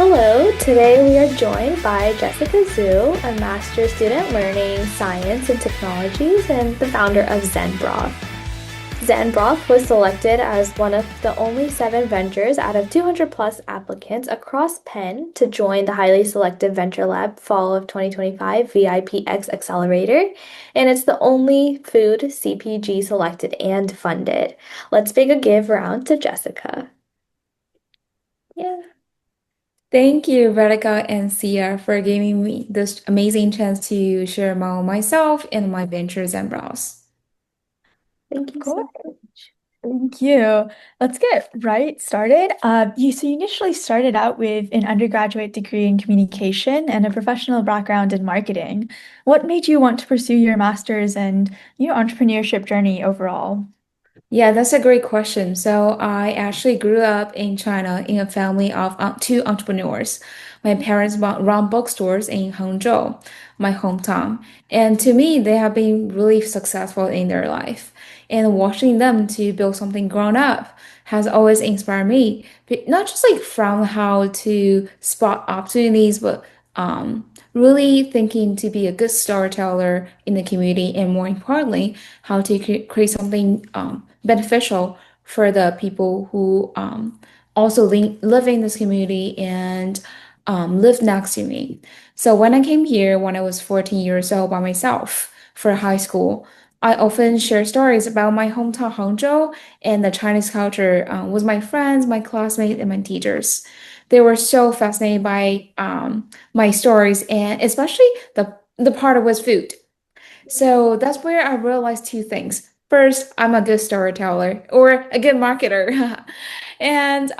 Hello, today we are joined by Jessica Zhu, a master's student learning science and technologies and the founder of ZenBroth. ZenBroth was selected as one of the only seven ventures out of 200 plus applicants across Penn to join the highly selective venture lab fall of 2025 VIP-X Accelerator, and it's the only food CPG selected and funded. Let's big a give round to Jessica. Yeah. Thank you, Radhika and Siya, for giving me this amazing chance to share about myself and my ventures and browse. Thank Of you so course. much. Thank you. Let's get right started. You initially started out with an undergraduate degree in communication and a professional background in marketing. What made you want to pursue your master's and your entrepreneurship journey overall? Yeah, that's a great question. So I actually grew up in China in a family of two entrepreneurs. My parents run bookstores in Hangzhou, my hometown. And to me, they have been really successful in their life. And watching them to build something grown up has always inspired me, but not just like from how to spot opportunities, but really thinking to be a good storyteller in the community, and more importantly, how to create something beneficial for the people who also live in this community and live next to me. So when I came here when I was 14 years old by myself for high school, I often share stories about my hometown Hangzhou and the Chinese culture with my friends, my classmates, and my teachers. They were so fascinated by my stories, and especially the part with food. So that's where I realized two things. First, I'm a good storyteller or a good marketer. And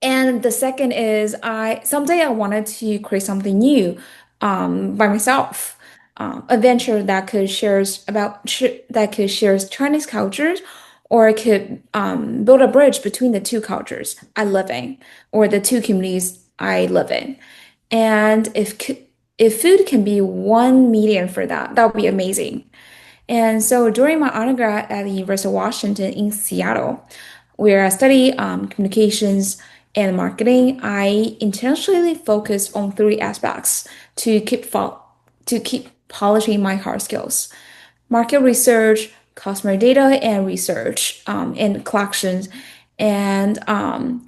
and the second is I someday I wanted to create something new by myself. A venture that could that could share Chinese cultures or could build a bridge between the two cultures I live in or the two communities I live in. And if food can be one medium for that, that would be amazing. And so during my undergrad at the University of Washington in Seattle, where I study communications and marketing, I intentionally focused on three aspects to keep polishing my hard skills: market research, customer data and research, and collections, and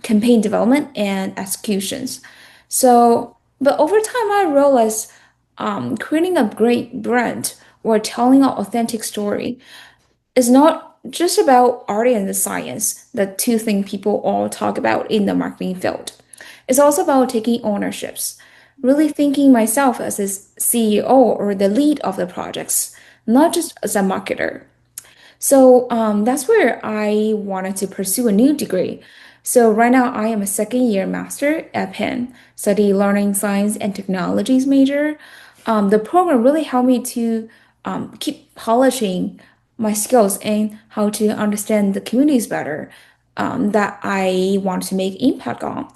campaign development and executions. So, but over time, I realized creating a great brand or telling an authentic story is not just about art and the science, the two things people all talk about in the marketing field. It's also about taking ownerships, really thinking myself as a CEO or the lead of the projects, not just as a marketer. So that's where I wanted to pursue a new degree. So right now I am a second year master at Penn, study learning science and technologies major. The program really helped me to keep polishing my skills and how to understand the communities better that I want to make impact on,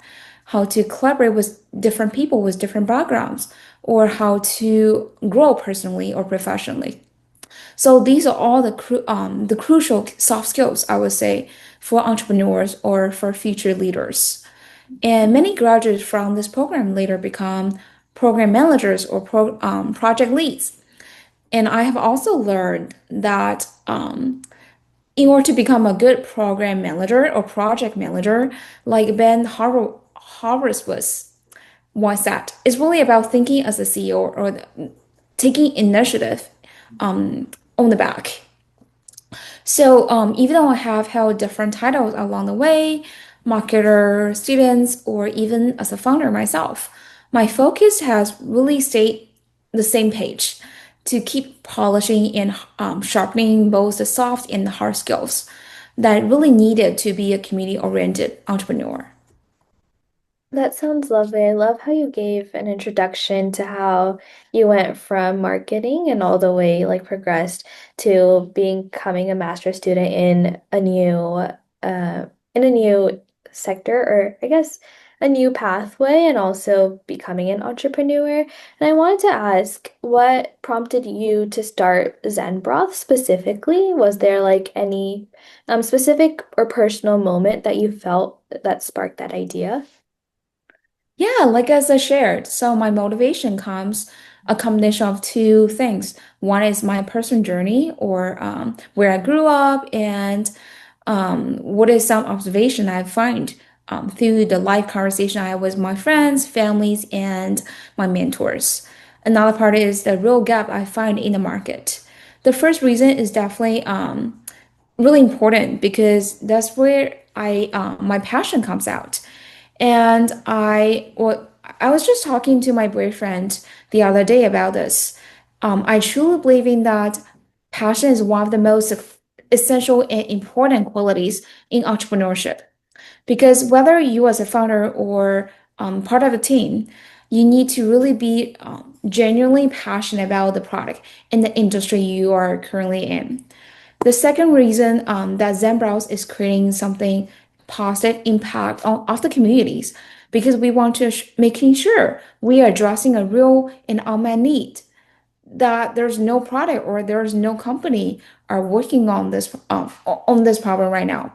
how to collaborate with different people with different backgrounds, or how to grow personally or professionally. So these are all the crucial soft skills, I would say, for entrepreneurs or for future leaders. And many graduates from this program later become program managers or project leads. And I have also learned that in order to become a good program manager or project manager, like Harvard was once said, it's really about thinking as a CEO or taking initiative on the back. So even though I have held different titles along the way, marketer, students, or even as a founder myself, my focus has really stayed the same page to keep polishing and sharpening both the soft and the hard skills that really needed to be a community-oriented entrepreneur. That sounds lovely. I love how you gave an introduction to how you went from marketing and all the way progressed to becoming a master's student uh in a new sector, or I guess a new pathway, and also becoming an entrepreneur. And I wanted to ask, what prompted you to start ZenBroth specifically? Was there any specific or personal moment that you felt that sparked that idea? Yeah, like as I shared. So my motivation comes a combination of two things. One is my personal journey or where I grew up and what is some observation I find through the live conversation I have with my friends, families, and my mentors. Another part is the real gap I find in the market. The first reason is definitely really important because that's where my passion comes out. And I was just talking to my boyfriend the other day about this. I truly believe in that passion is one of the most essential and important qualities in entrepreneurship. Because whether you as a founder or part of a team, you need to really be genuinely passionate about the product and the industry you are currently in. The second reason that ZenBroth is creating something positive impact on of the communities because we want to making sure we are addressing a real and unmet need that there's no product or there's no company are working on this problem right now.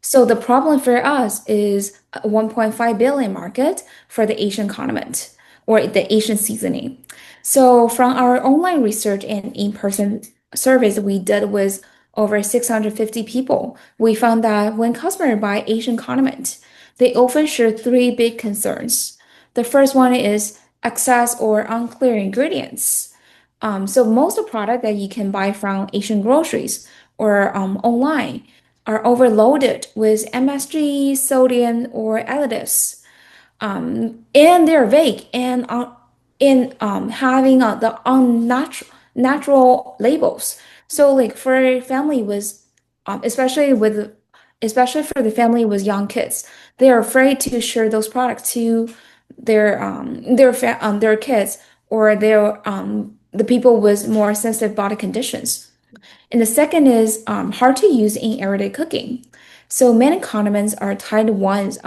So the problem for us is a 1.5 billion market for the Asian continent or the Asian seasoning. So from our online research and in-person surveys we did with over 650 people, we found that when customers buy Asian condiment, they often share three big concerns. The first one is excess or unclear ingredients. So most of the product that you can buy from Asian groceries or online are overloaded with MSG, sodium, or additives. And they're vague and in having the unnatural natural labels. So like for a family with especially with especially for the family with young kids, they are afraid to share those products to their kids or the people with more sensitive body conditions. And the second is hard to use in everyday cooking. So many condiments are tied ones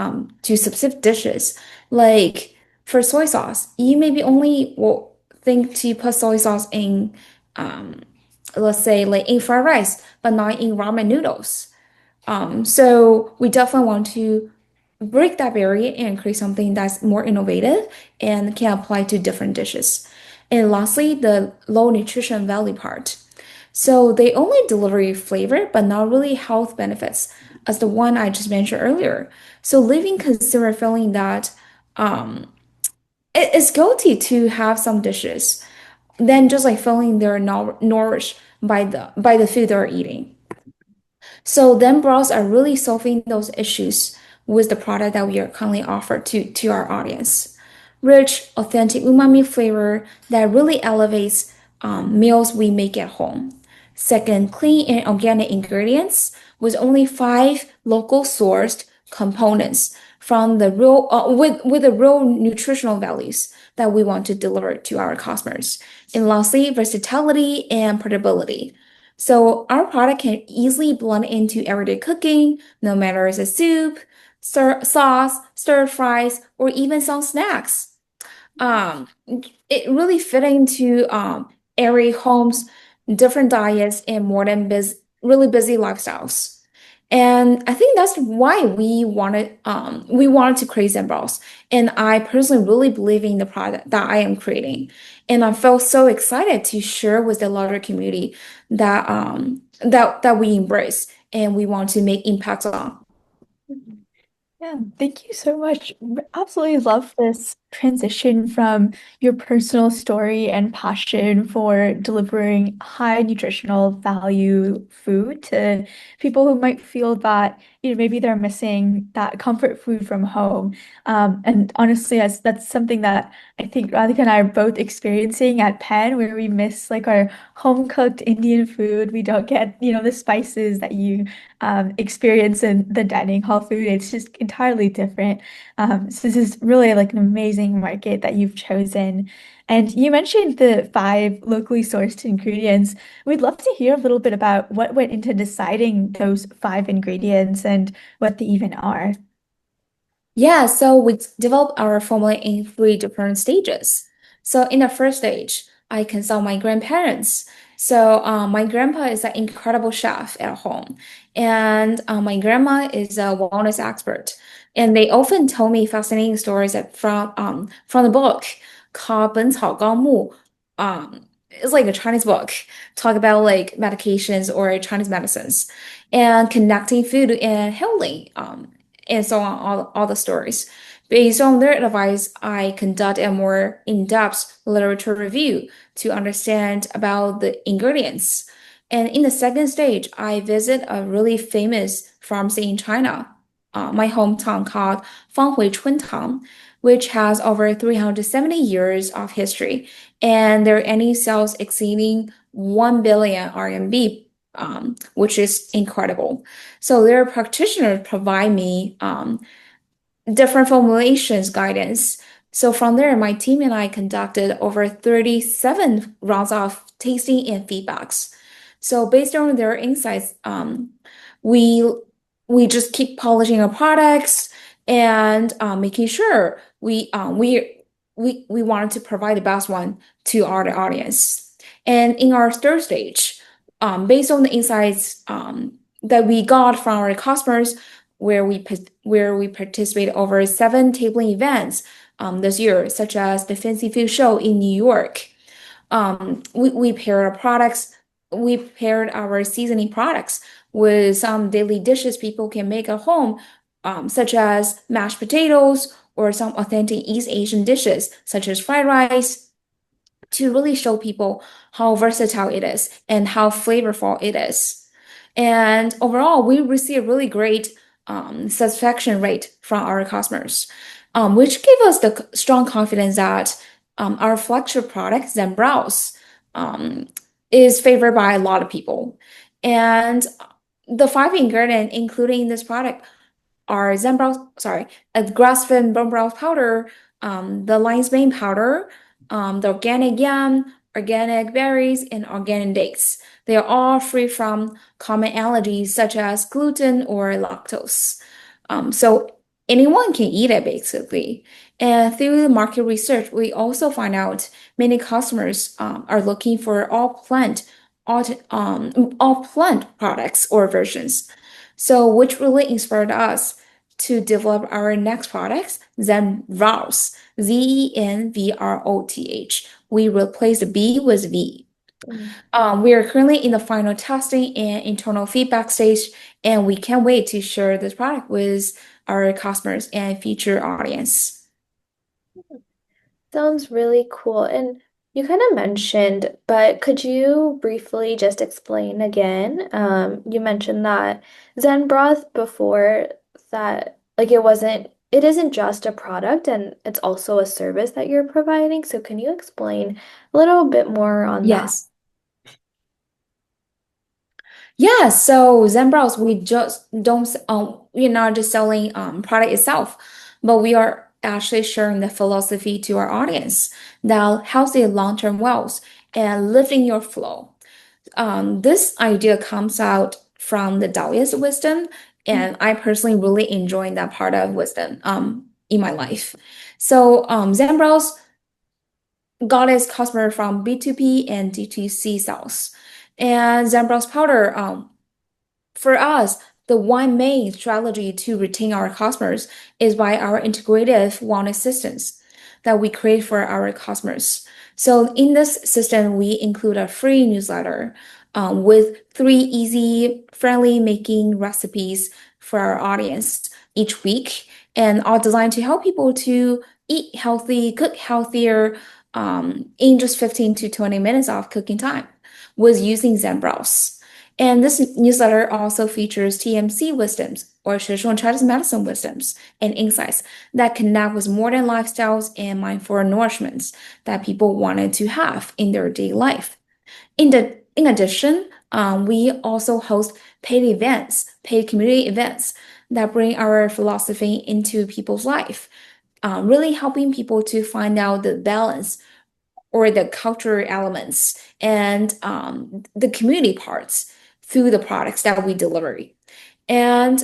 to specific dishes. Like for soy sauce, you maybe only will think to put soy sauce in, um, let's say, like in fried rice, but not in ramen noodles. So we definitely want to break that barrier and create something that's more innovative and can apply to different dishes. And lastly, the low nutrition value part. So they only deliver flavor, but not really health benefits, as the one I just mentioned earlier. So leaving consumer feeling that um, it's guilty to have some dishes, then just like feeling they're not nourished by the food they're eating. So then bras are really solving those issues with the product that we are currently offered to our audience. Rich, authentic umami flavor that really elevates meals we make at home. Second, clean and organic ingredients with only five local sourced components from the real with the real nutritional values that we want to deliver to our customers. And lastly, versatility and portability. So our product can easily blend into everyday cooking, no matter it's a soup, sauce, stir fries, or even some snacks. Um, it really fit into every home's different diets and really busy lifestyles. And I think that's why we wanted to create ZenBroth. And I personally really believe in the product that I am creating. And I felt so excited to share with the larger community that we embrace and we want to make impacts on. Yeah, thank you so much. Absolutely love this transition from your personal story and passion for delivering high nutritional value food to people who might feel that, maybe they're missing that comfort food from home. And honestly, that's something that I think Radhika and I are both experiencing at Penn, where we miss like our home cooked Indian food. We don't get, the spices that you experience in the dining hall food. It's just entirely different. So this is really like an amazing market that you've chosen. And you mentioned the five locally sourced ingredients. We'd love to hear a little bit about what went into deciding those five ingredients and what they even are. Yeah, so we developed our formula in three different stages. So in the first stage, I consult my grandparents So my grandpa is an incredible chef at home, and my grandma is a wellness expert. And they often tell me fascinating stories from the book called《本草纲目》. It's like a Chinese book, talk about like medications or Chinese medicines, and connecting food and healing, and so on, all the stories. Based on their advice, I conduct a more in-depth literature review to understand about the ingredients. And in the second stage, I visit a really famous pharmacy in China, my hometown called Fanghui Chuntang, which has over 370 years of history, and their annual sales exceeding 1 billion RMB, which is incredible. So their practitioners provide me different formulations guidance. So from there, my team and I conducted over 37 rounds of tasting and feedbacks. So based on their insights, we we just keep polishing our products and making sure we wanted to provide the best one to our audience. And in our third stage, based on the insights that we got from our customers, where we participate over 7 tabling events this year, such as the Fancy Food Show in New York. We paired our seasoning products with some daily dishes people can make at home, such as mashed potatoes or some authentic East Asian dishes, such as fried rice, to really show people how versatile it is and how flavorful it is. And overall, we receive really great satisfaction rate from our customers, which gave us the strong confidence that our flagship product, ZenBroth, is favored by a lot of people. And the five ingredients including in this product are a grass-fed bone broth powder, the lion's mane powder, the organic yam, organic berries, and organic dates. They are all free from common allergies such as gluten or lactose. So anyone can eat it basically. And through the market research, we also find out many customers are looking for all plant products or versions. So which really inspired us to develop our next products, ZenBroth, ZenBroth. We replace the B with V. We are currently in the final testing and internal feedback stage, and we can't wait to share this product with our customers and future audience. Sounds really cool. And you kind of mentioned, but could you briefly just explain again? You mentioned that Zen Broth before that, like it isn't just a product and it's also a service that you're providing. So can you explain a little bit more on that? Yes. Yeah, so ZenBroth, we just don't, we're not just selling product itself, but we are actually sharing the philosophy to our audience that healthy long-term wealth and living your flow. This idea comes out from the Taoist wisdom, and I personally really enjoy that part of wisdom in my life. So ZenBroth got its customer from B2B and D2C sales. And ZenBroth powder, for us, the one main strategy to retain our customers is by our integrative wellness systems that we create for our customers. So in this system, we include a free newsletter with 3 easy, friendly making recipes for our audience each week, and all designed to help people to eat healthy, cook healthier, in just 15 to 20 minutes of cooking time with using ZenBroth. And this newsletter also features TMC wisdoms or traditional Chinese medicine wisdoms and insights that connect with modern lifestyles and mindful nourishments that people wanted to have in their daily life. In addition, we also host paid community events that bring our philosophy into people's life, really helping people to find out the balance or the cultural elements and the community parts through the products that we deliver. And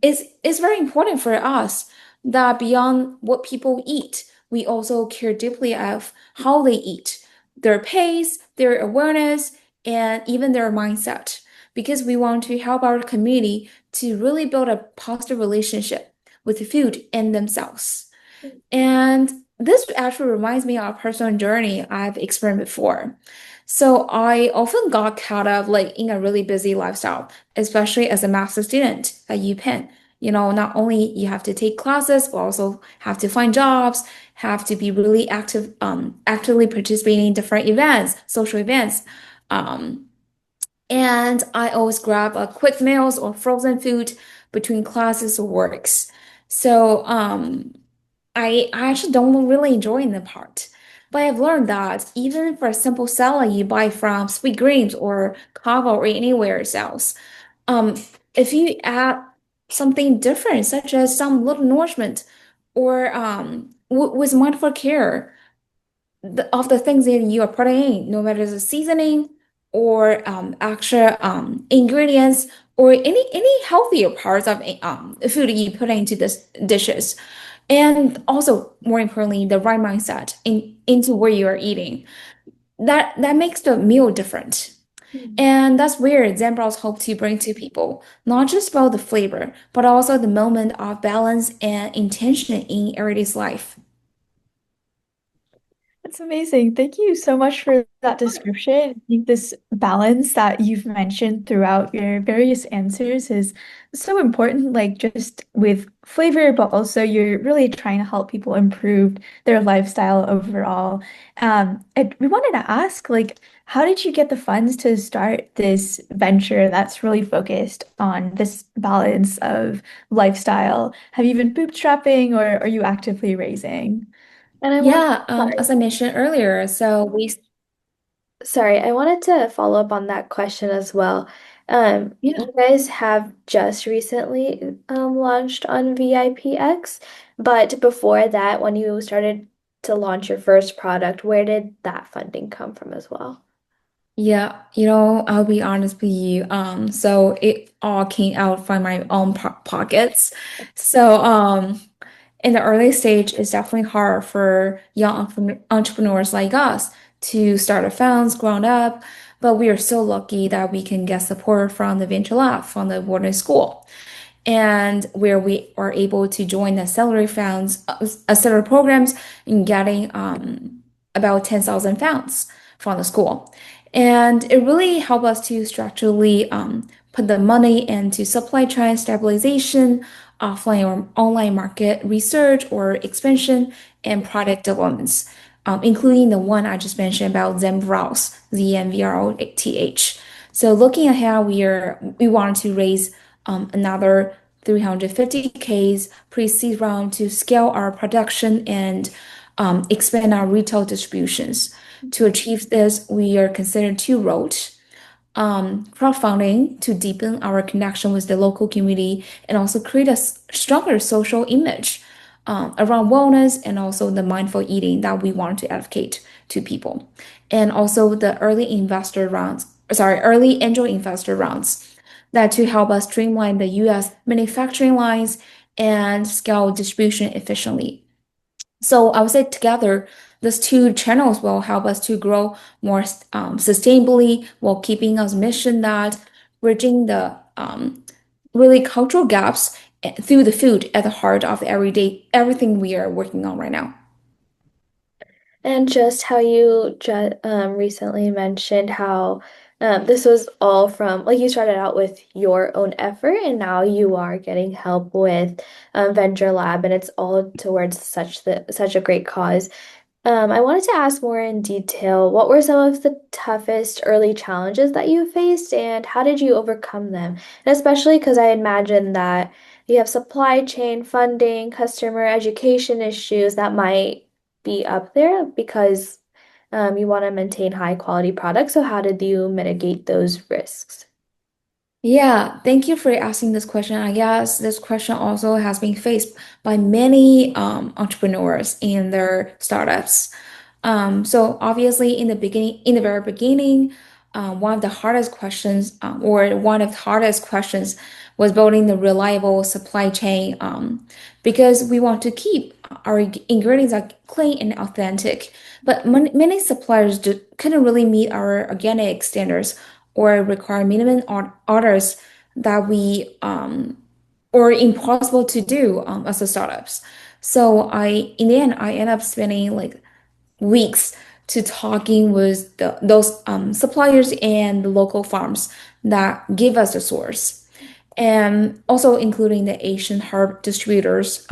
it's very important for us that beyond what people eat, we also care deeply of how they eat, their pace, their awareness, and even their mindset, because we want to help our community to really build a positive relationship with the food and themselves. And this actually reminds me of a personal journey I've experienced before. So I often got caught up like in a really busy lifestyle, especially as a master student at UPenn. Not only you have to take classes, but also have to find jobs, have to be really active, actively participating in different events, social events. Um, and I always grab a quick meals or frozen food between classes or works. So I actually don't really enjoy the part. But I've learned that even for a simple salad you buy from Sweet Greens or Kava or anywhere else, um, if you add something different, such as some little nourishment or w with mindful care of the things that you are putting in, no matter the seasoning or extra ingredients or any healthier parts of food you put into this dishes. And also, more importantly, the right mindset into where you are eating. That makes the meal different. Mhm. And that's where ZenBroths hope to bring to people, not just about the flavor, but also the moment of balance and intention in everyday's life. That's amazing. Thank you so much for that description. I think this balance that you've mentioned throughout your various answers is so important, like just with flavor, but also you're really trying to help people improve their lifestyle overall. And we wanted to ask, like, how did you get the funds to start this venture that's really focused on this balance of lifestyle? Have you been bootstrapping or are you actively raising? And I want, Yeah, sorry. as I mentioned earlier, so we, Sorry, I wanted to follow up on that question as well. yeah. You guys have just recently launched on VIP-X, but before that, when you started to launch your first product, where did that funding come from as well? Yeah, I'll be honest with you. So it all came out from my own po pockets. So, in the early stage, it's definitely hard for young entrepreneurs like us to start a funds ground up, but we are so lucky that we can get support from the Venture Lab, from the boarding school, and where we are able to join the accelerator programs and getting about 10,000 pounds from the school. And it really helped us to structurally put the money into supply chain stabilization, offline or online market research or expansion, and product developments, including the one I just mentioned about ZenBroth, ZenBroth. So looking ahead, we want to raise another 350Ks pre-seed round to scale our production and expand our retail distributions. To achieve this, we are considering two roads. Crowdfunding to deepen our connection with the local community and also create a stronger social image around wellness and also the mindful eating that we want to advocate to people. And also the early angel investor rounds that to help us streamline the US manufacturing lines and scale distribution efficiently. So I would say together, these two channels will help us to grow more sustainably while keeping us mission that bridging the really cultural gaps through the food at the heart of everything we are working on right now. And just how you ju recently mentioned how this was all from, like you started out with your own effort, and now you are getting help with Venture Lab, and it's all towards such a great cause. I wanted to ask more in detail, what were some of the toughest early challenges that you faced, and how did you overcome them? And especially because I imagine that you have supply chain funding, customer education issues that might be up there because you want to maintain high quality products. So how did you mitigate those risks? Yeah, thank you for asking this question. I guess this question also has been faced by many entrepreneurs in their startups. So obviously, in the very beginning, one of the hardest questions was building the reliable supply chain because we want to keep our ingredients are clean and authentic. But many suppliers couldn't really meet our organic standards or require minimum orders that we or impossible to do as a startups. So in the end, I end up spending like weeks to talking with those suppliers and the local farms that give us the source, and also including the Asian herb distributors.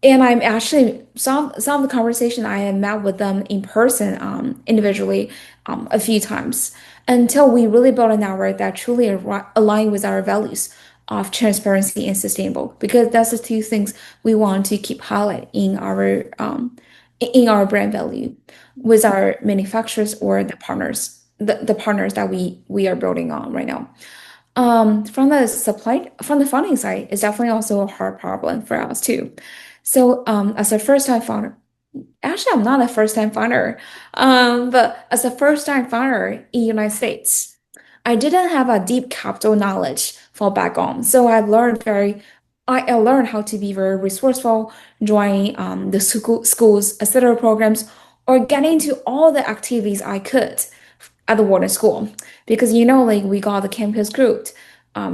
And I'm actually some of the conversation I have met with them in person, individually, a few times until we really build a network that truly align with our values of transparency and sustainable. Because that's the two things we want to keep highlight in our brand value with our manufacturers or the partners that we are building on right now. From the funding side, it's definitely also a hard problem for us too. So, as a first-time founder, actually, I'm not a first-time founder, but as a first-time founder in the United States, I didn't have a deep capital knowledge for back home. So I learned how to be very resourceful, join the schools, etc. programs, or get into all the activities I could at the Warden School. Because like we got the campus group,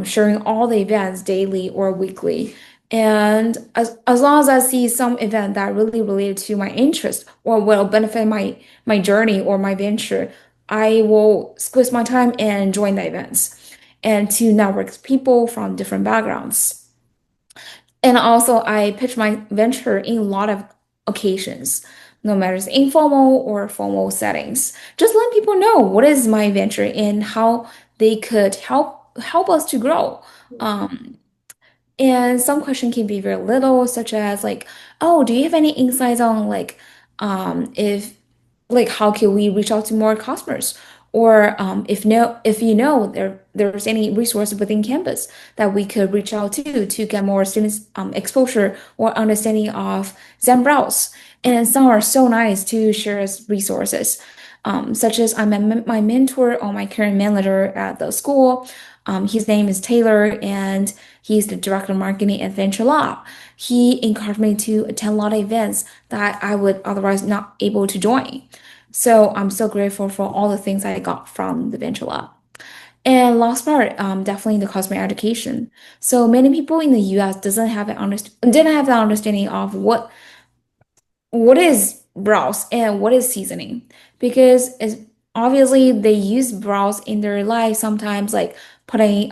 sharing all the events daily or weekly. And as long as I see some event that really related to my interest or will benefit my journey or my venture, I will squeeze my time and join the events and to network with people from different backgrounds. And also, I pitch my venture in a lot of occasions, no matter it's informal or formal settings. Just let people know what is my venture and how they could help us to grow. Um, and some question can be very little, such as like, oh, do you have any insights on like if like how can we reach out to more customers? Or if there's any resource within campus that we could reach out to get more students exposure or understanding of ZenBroth. And some are so nice to share us resources, such as my mentor or my current manager at the school. His name is Taylor, and he's the director of marketing at Venture Lab. He encouraged me to attend a lot of events that I would otherwise not able to join. So I'm so grateful for all the things I got from the Venture Lab. And last part, definitely the customer education. So many people in the US didn't have the understanding of what is browse and what is seasoning, because it's obviously they use browse in their life sometimes, like putting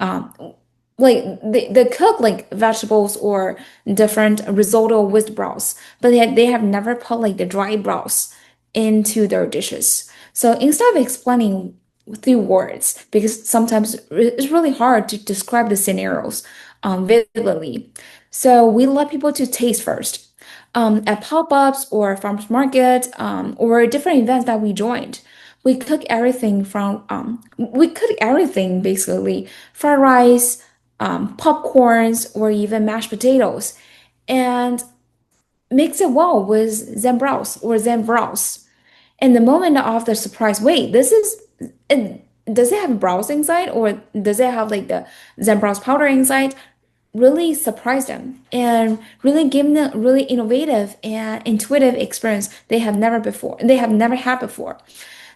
like they cook like vegetables or different risotto with browse, but they have never put like the dry browse into their dishes. So instead of explaining through words, because sometimes it's really hard to describe the scenarios vividly, so we let people to taste first at pop-ups or farmers market or different events that we joined. We cook everything basically, fried rice, popcorns, or even mashed potatoes, and mix it well with ZenBroth. And the moment of the surprise, wait, does it have browse inside or does it have like the ZenBroth powder inside? Really surprise them and really give them a really innovative and intuitive experience they have never had before.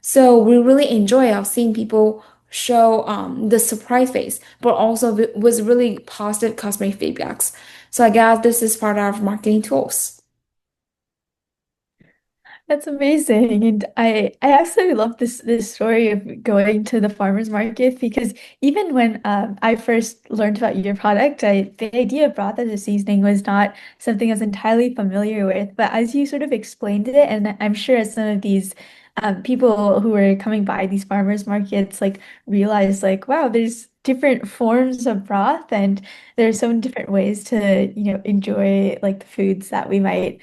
So we really enjoy of seeing people show the surprise face, but also with really positive customer feedbacks. So I guess this is part of marketing tools. That's amazing. And I absolutely love this story of going to the farmers market because even when I first learned about your product, the idea of broth as a seasoning was not something I was entirely familiar with. But as you sort of explained it, and I'm sure as some of these people who were coming by these farmers markets like realized like, wow, there's different forms of broth and there's so many different ways to, enjoy like the foods that we might,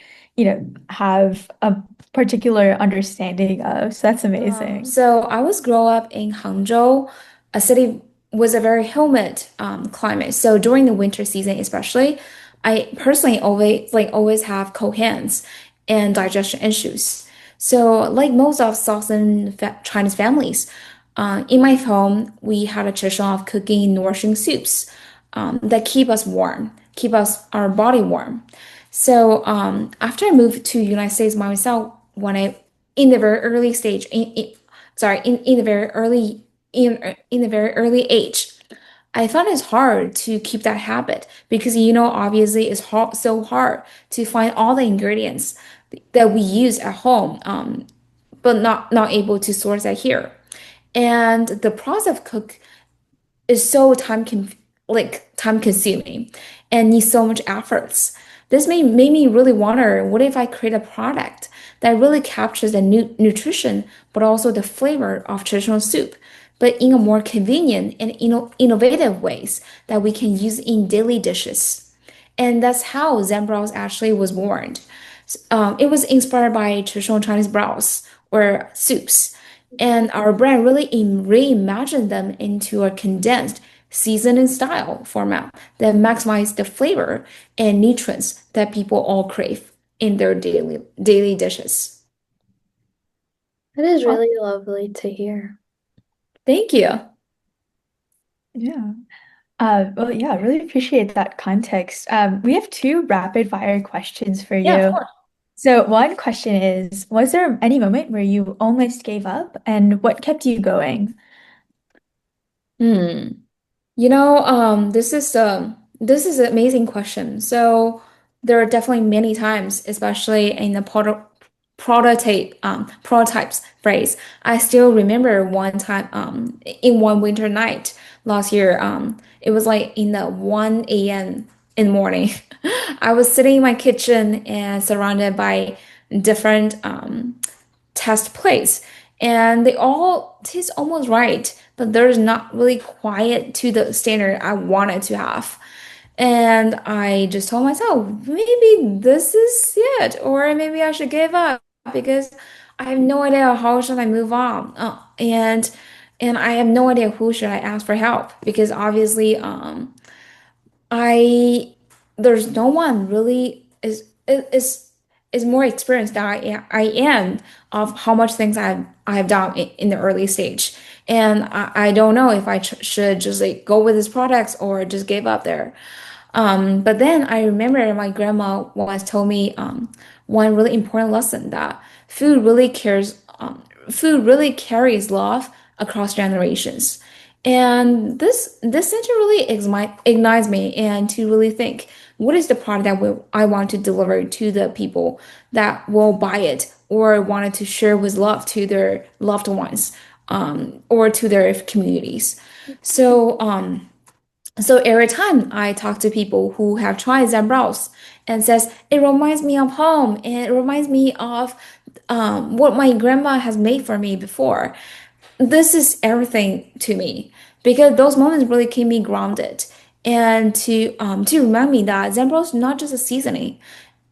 have a particular understanding of. So that's amazing. So I was grow up in Hangzhou, a city with a very humid climate. So during the winter season, especially, I personally always have cold hands and digestion issues. So like most of Southern fa Chinese families, In my home, we had a tradition of cooking nourishing soups that keep us warm, keep us our body warm. So after I moved to United States by myself, when I in the very early stage, sorry, in the very early in the very early age, I found it's hard to keep that habit because obviously it's so hard to find all the ingredients that we use at home, but not able to source that here. And the process of cook is so time consuming and needs so much efforts. This made me really wonder, what if I create a product that really captures the nutrition but also the flavor of traditional soup, but in a more convenient and innovative ways that we can use in daily dishes. And that's how ZenBroth actually was born. It was inspired by traditional Chinese broths or soups, and our brand really reimagined them into a condensed, seasoned in style format that maximized the flavor and nutrients that people all crave in their daily dishes. That is really lovely to hear. Thank you. Yeah. Well, yeah, I really appreciate that context. We have two rapid fire questions for Yeah, of you. course. So one question is, was there any moment where you almost gave up, and what kept you going? Hmm. This is an amazing question. So there are definitely many times, especially in the prototypes phrase. I still remember one time in one winter night last year. It was like in the 1 a.m. in the morning. I was sitting in my kitchen and surrounded by different test plates, and they all taste almost right, but there's not really quite to the standard I wanted to have. And I just told myself, maybe this is it, or maybe I should give up because I have no idea how should I move on. And I have no idea who should I ask for help because obviously I there's no one really is more experienced than I am of how much things I have done in the early stage, and I don't know if I should just like go with his products or just give up there. But then I remember my grandma once told me one really important lesson that food really carries love across generations. And this center really ignites me and to really think, what is the product that I want to deliver to the people that will buy it or wanted to share with love to their loved ones, or to their communities. So so every time I talk to people who have tried ZenBroth and says it reminds me of home and it reminds me of what my grandma has made for me before, this is everything to me because those moments really keep me grounded and to remind me that ZenBroth is not just a seasoning,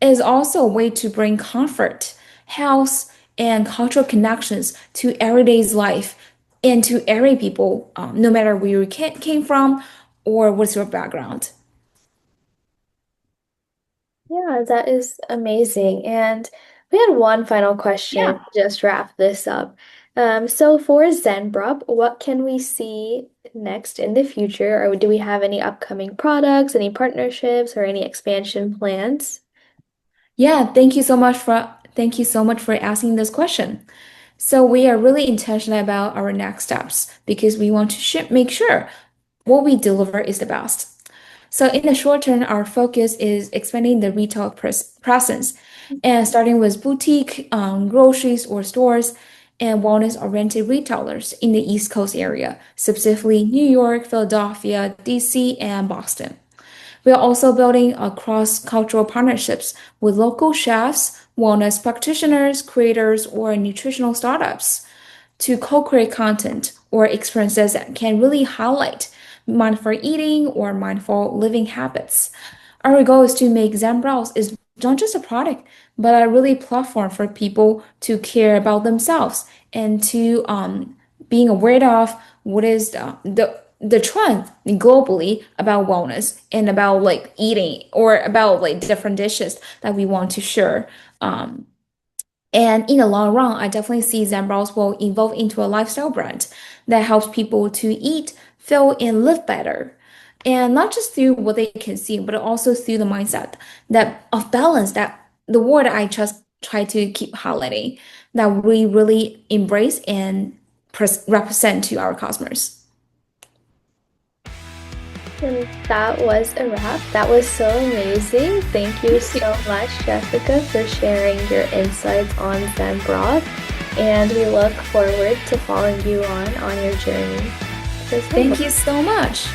it is also a way to bring comfort, health, and cultural connections to everyday's life and to every people, no matter where you came from or what's your background. Yeah, that is amazing. And we had one final question Yeah. to just wrap this up. So for ZenBrup, what can we see next in the future? Or do we have any upcoming products, any partnerships, or any expansion plans? Yeah, thank you so much for asking this question. So we are really intentional about our next steps because we want to make sure what we deliver is the best. So in the short term, our focus is expanding the retail presence and starting with boutique, groceries or stores and wellness-oriented retailers in the East Coast area, specifically New York, Philadelphia, DC, and Boston. We are also building a cross-cultural partnerships with local chefs, wellness practitioners, creators, or nutritional startups to co-create content or experiences that can really highlight mindful eating or mindful living habits. Our goal is to make ZenBrowse is not just a product, but a really platform for people to care about themselves and to being aware of what is the trend globally about wellness and about like eating or about like different dishes that we want to share. Um, And in the long run, I definitely see ZenBroth will evolve into a lifestyle brand that helps people to eat, feel, and live better. And not just through what they consume, but also through the mindset that of balance, that the word I just try to keep highlighting, that we really embrace and represent to our customers. And that was a wrap. That was so amazing. Thank you so much, Jessica, for sharing your insights on ZenBroth. And we look forward to following you on your journey. Thank you so much.